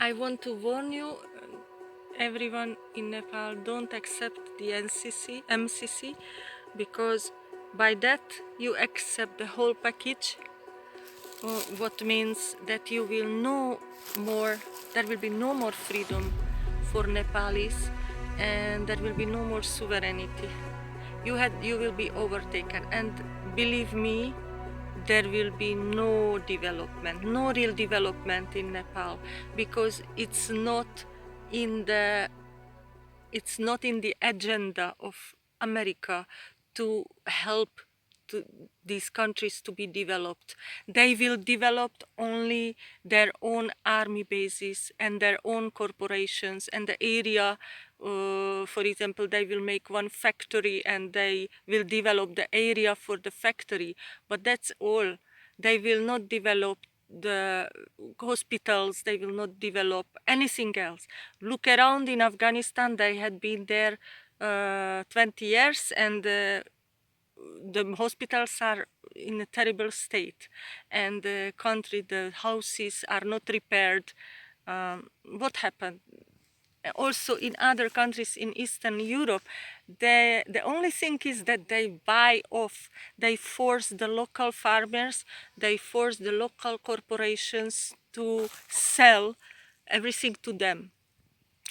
I want to warn you, everyone in Nepal, don't accept the MCC, because by that you accept the whole package, what means that you will no more, there will be no more freedom for Nepalis, and there will be no more sovereignty. You will be overtaken, and believe me, there will be no development, no real development in Nepal, because in the it's not in the agenda of America to help to these countries to be developed. They will develop only their own army bases and their own corporations and the area. For example, they will make one factory and they will develop the area for the factory, but that's all. They will not develop the hospitals, they will not develop anything else. Look around in Afghanistan, they had been there 20 years, and the hospitals are in a terrible state, and the country, the houses are not repaired. What happened? Also in other countries in Eastern Europe, the only thing is that they buy off, they force the local farmers, they force the local corporations to sell everything to them.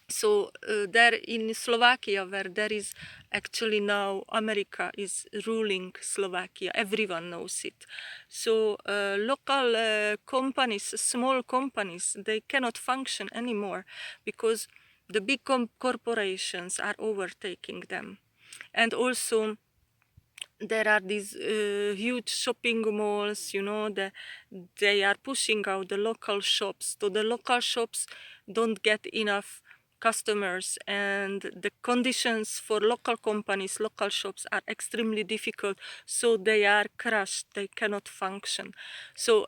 So there in Slovakia, where there is actually now America is ruling Slovakia, everyone knows it. So local companies, small companies, they cannot function anymore because the big corporations are overtaking them. And also there are these huge shopping malls, they are pushing out the local shops. So the local shops don't get enough customers, and the conditions for local companies, local shops are extremely difficult, so they are crushed, they cannot function. So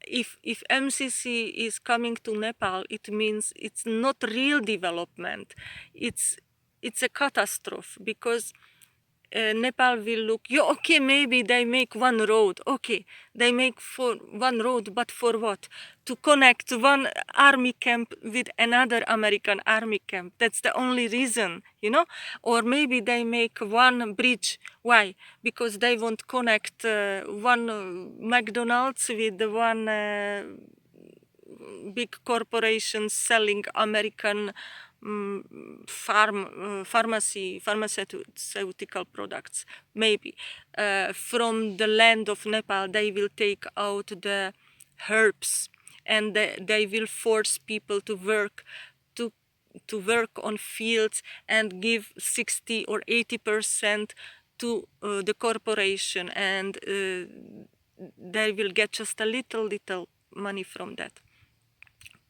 if MCC is coming to Nepal, it means it's not real development, it's a catastrophe, because Nepal will look, okay, maybe they make one road, okay, they make for one road, but for what? To connect one army camp with another American army camp. That's the only reason, Or maybe they make one bridge. Why? Because they want to connect one McDonald's with one big corporation selling American pharmaceutical products. Maybe from the land of Nepal they will take out the herbs, and they will force people to work on fields and give 60 or 80% to the corporation, and they will get just a little money from that.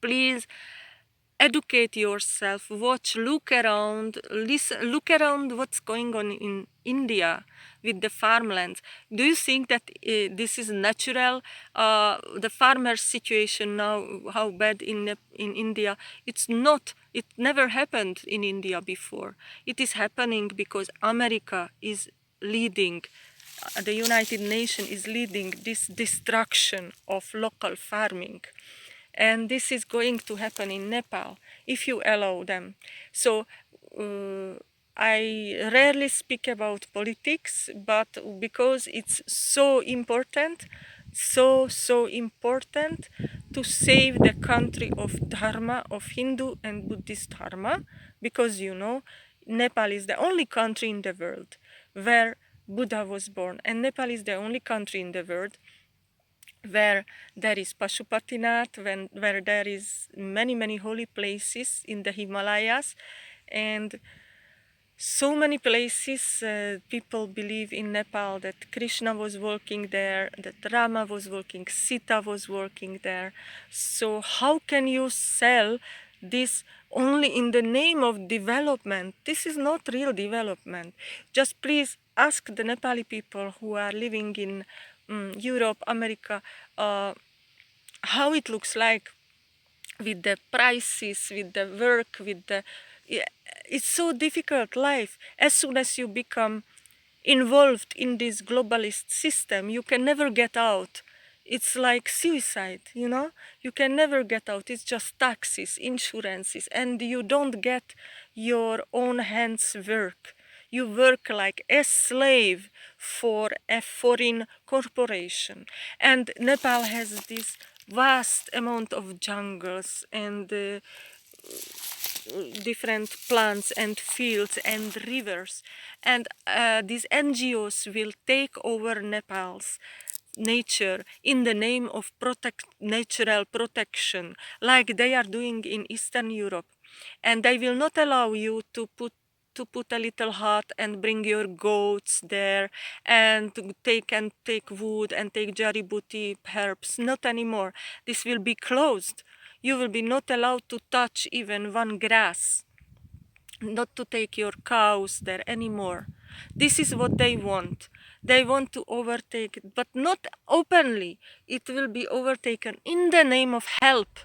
Please educate yourself, watch, look around, listen, look around what's going on in India with the farmlands. Do you think that this is natural? The farmer's situation now, how bad in India? It's not. It never happened in India before. It is happening because America is leading. The United Nations is leading this destruction of local farming. And this is going to happen in Nepal if you allow them. So I rarely speak about politics, but because it's so important, so important to save the country of Dharma, of Hindu and Buddhist Dharma, because Nepal is the only country in the world where Buddha was born, and Nepal is the only country in the world where there is Pashupatinath, where there is many holy places in the Himalayas, and so many places. People believe in Nepal that Krishna was walking there, that Rama was walking, Sita was walking there. So how can you sell this only in the name of development? This is not real development. Just please ask the Nepali people who are living in Europe, America, how it looks like with the prices, with the work, it's so difficult life. As soon as you become involved in this globalist system, you can never get out. It's like suicide, you know? You can never get out. It's just taxes, insurances, and you don't get your own hands work. You work like a slave for a foreign corporation. And Nepal has this vast amount of jungles and different plants and fields and rivers, and these NGOs will take over Nepal's nature in the name of natural protection, like they are doing in Eastern Europe, and they will not allow you to put a little hut and bring your goats there and to take wood and take jari-buti herbs. Not anymore. This will be closed. You will be not allowed to touch even one grass, not to take your cows there anymore. This is what they want. They want to overtake it, but not openly. It will be overtaken in the name of help,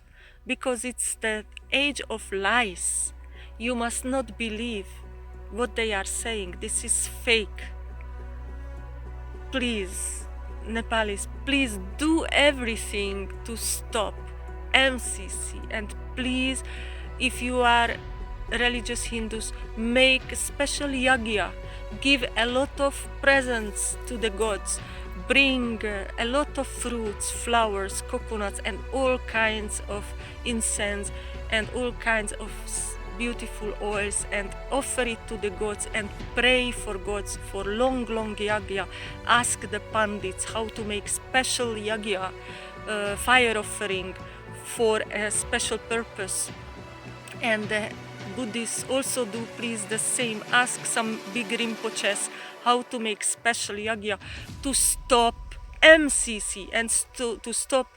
because it's the age of lies. You must not believe what they are saying. This is fake. Please, Nepalis, please do everything to stop MCC, and please, if you are religious Hindus, make special yagya, give a lot of presents to the gods, bring a lot of fruits, flowers, coconuts, and all kinds of incense and all kinds of beautiful oils, and offer it to the gods and pray for gods for long yagya. Ask the pandits how to make special yagya, fire offering for a special purpose. And the Buddhists also do please the same. Ask some big rinpoches how to make special yagya to stop MCC and to stop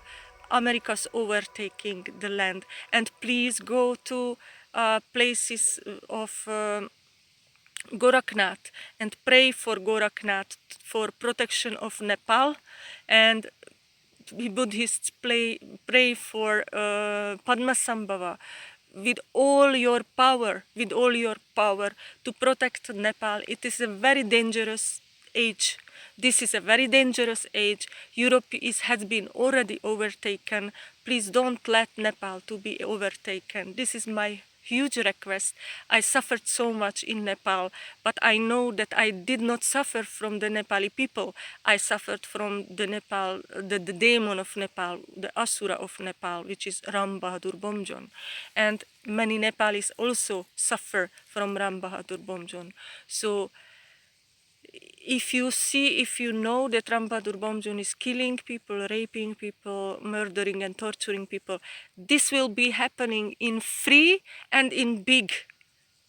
America's overtaking the land. And please go to places of Goraknath and pray for Goraknath for protection of Nepal, and Buddhists pray for Padmasambhava with all your power, to protect Nepal. It is a very dangerous age. This is a very dangerous age. Europe has been already overtaken. Please don't let Nepal to be overtaken. This is my huge request. I suffered so much in Nepal, but I know that I did not suffer from the Nepali people. I suffered from the the demon of Nepal, the Asura of Nepal, which is Ram Bahadur Bomjon. And many Nepalis also suffer from Ram Bahadur Bomjon. So if you know that Ram Bahadur Bomjon is killing people, raping people, murdering and torturing people, this will be happening in free and in big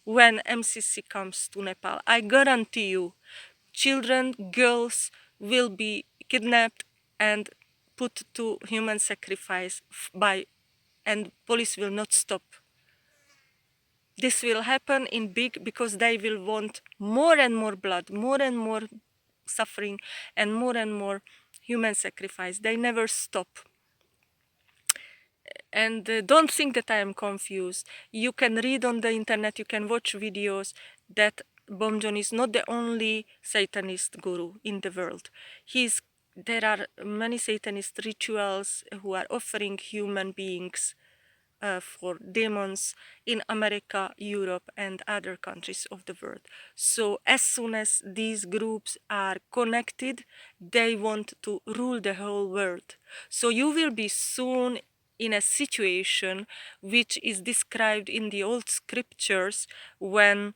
when MCC comes to Nepal. I guarantee you, children, girls will be kidnapped and put to human sacrifice and police will not stop. This will happen in big because they will want more and more blood, more and more suffering, and more human sacrifice. They never stop. And don't think that I am confused. You can read on the internet, you can watch videos that Bomjon is not the only Satanist guru in the world. There are many Satanist rituals who are offering human beings for demons in America, Europe, and other countries of the world. So as soon as these groups are connected, they want to rule the whole world. So you will be soon in a situation which is described in the old scriptures when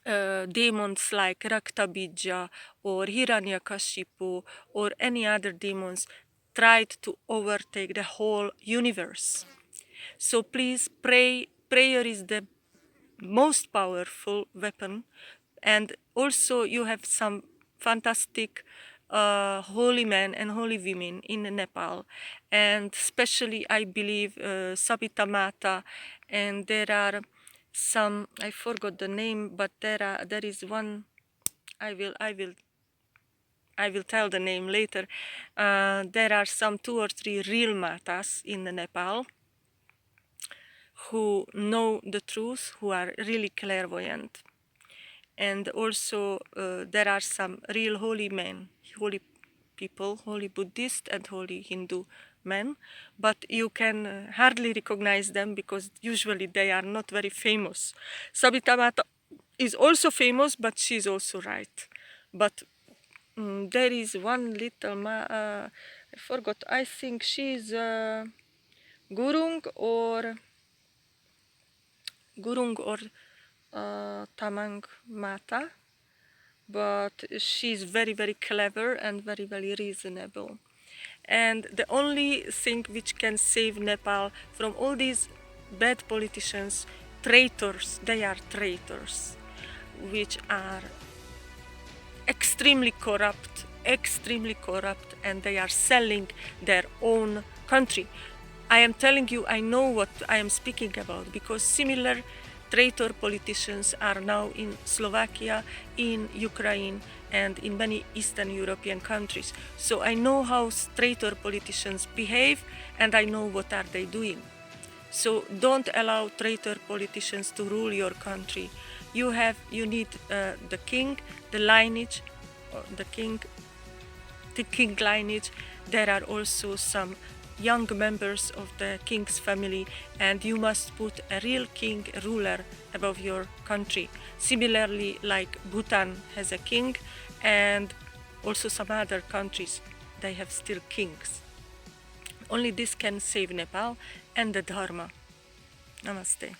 demons like Raktabija or Hiranyakashipu or any other demons tried to overtake the whole universe. So please pray. Prayer is the most powerful weapon, and also you have some fantastic holy men and holy women in Nepal, and especially I believe Sabita Mata, and there are some, I forgot the name, but there is one. I will tell the name later. There are some 2 or 3 real matas in Nepal who know the truth, who are really clairvoyant. And also there are some real holy men, holy people, holy Buddhist and holy Hindu men, but you can hardly recognize them because usually they are not very famous. Sabita Mata is also famous, but she's also right. But there is one little, I forgot, I think she's Gurung or Tamang Mata, but she's very, very clever and very, very reasonable. And the only thing which can save Nepal from all these bad politicians, traitors, they are traitors, which are extremely corrupt, and they are selling their own country. I am telling you, I know what I am speaking about, because similar traitor politicians are now in Slovakia, in Ukraine, and in many Eastern European countries. So I know how traitor politicians behave, and I know what are they doing. So don't allow traitor politicians to rule your country. You need the king, the lineage, the king lineage. There are also some young members of the king's family, and you must put a real king, a ruler above your country. Similarly, like Bhutan has a king, and also some other countries, they have still kings. Only this can save Nepal and the Dharma. Namaste.